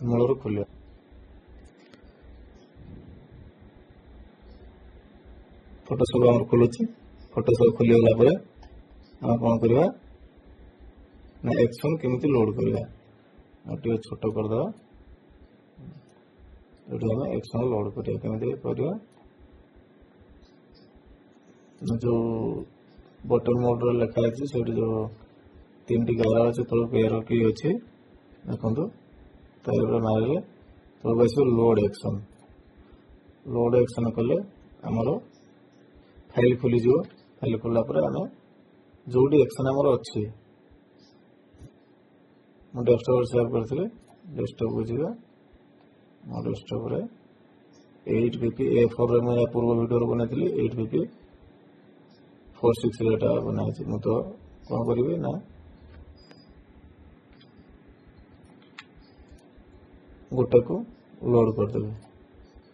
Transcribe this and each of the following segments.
Müller खोल Photoshop आम खोलुची Photoshop खोलीगला आम कौन करवा ना एक्शन केमी लोड करवा छोट करदे एक्शन लोड करवा जो बटन मोड लिखाई से जो 3टी गार अच्छे तौक एयर की अच्छे देखो तो मारे तौक आस लोड एक्शन कले आमर फाइल खोली फाइल खोला आम जो एक्शन आमर अच्छी मुझे डेस्कटॉप सेव करते डेस्कटॉप को जावा मो डेस्कटॉप 8pp A4 में पूर्व वीडियो बनाई 8pp 46 बनाई मु तो कौन करी ना गोटे को लोड करदेवी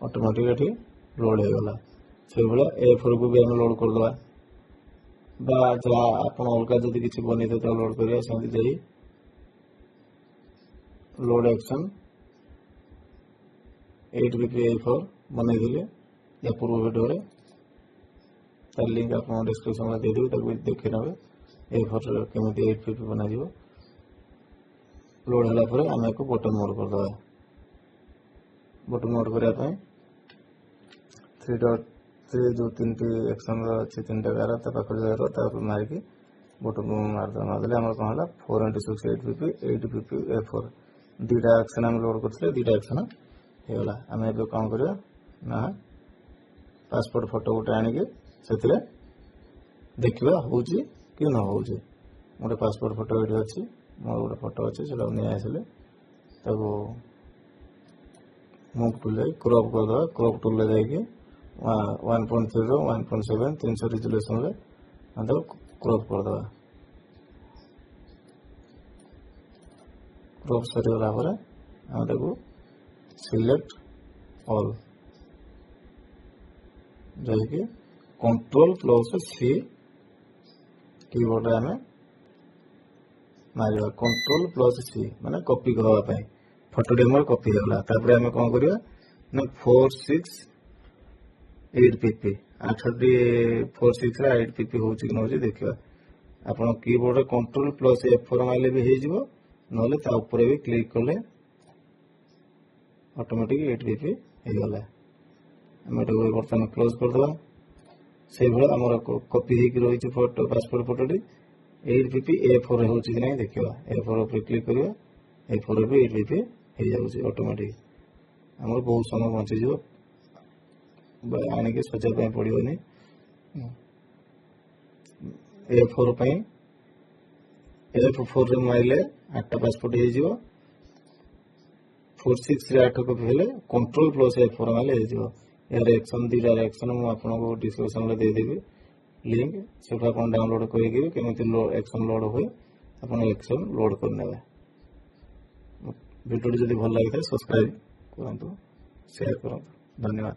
ऑटोमेटिक लोड हो गला से भाया A4 को भी आम लोड करदे जहाँ आप अलग जब किसी बनी थे लोड करिया सेमती जाई लोड एक्शन 8pp A4 बनई या पूर्व वीडियो तार लिंक आप डिस्क्रिप्शन में देदेवी देखी ने A4 केमी 8pp बना लोड है आम एक बटन मोड करदे बटन मोड करने 3 जो 3टी एक्शन अच्छे 3टा गार पाखे मारिकी बटन मारदे आम कौन है 4x6 8pp A4 2टा एक्शन आम लोड करते 2टा एक्शन होगा आम ए कौन करवा ना पासपोर्ट फोटो गोटे आणिक से देखा हूँ कि न हो गोटे पासपोर्ट फोटो ये अच्छी मोर गोटे फोटो अच्छे से नहीं आसिले मूव टूल क्रॉप करदे क्रॉप टूल जाकि 1.3 1.7 300 रिजोल्यूशन क्रॉप करदे क्रॉप सरीगला सिलेक्ट ऑल जाकि Ctrl+C कीबोर्ड आम मारिया Ctrl+C माने कॉपी करने फोटो डेमो कॉपी होगा आम कौन करवा ना 4/6/8pp 8/6/8pp हो देखा आप कीबोर्ड Ctrl+F4 मारे भी हो ना भी क्लिक कले ऑटोमेटिक 8pp होगा आम बर्तमान क्लोज करदे से भाई आम कॉपी रही फोटो पासपोर्ट फोटोटी 8pp A4 हो देखा A4 पर क्लिक करवा A4 भी 8pp हो जाए ऑटोमेटिक आम बहुत समय बचीज आणिक सजाई पड़ोनी A4 F4 मारे 8टा पासपोर्ट हो 4/6/8 कॉपी हेले Ctrl+F4 मारे हो यार एक्शन 2टा एक्शन मुझे आपको डिस्क्रिप्शन में देदेवी लिंक से डाउनलोड करके एक्शन लोड हुए आप एक्शन लोड करने वीडियो जब भल लगी सब्सक्राइब करूँ शेयर करूँ धन्यवाद।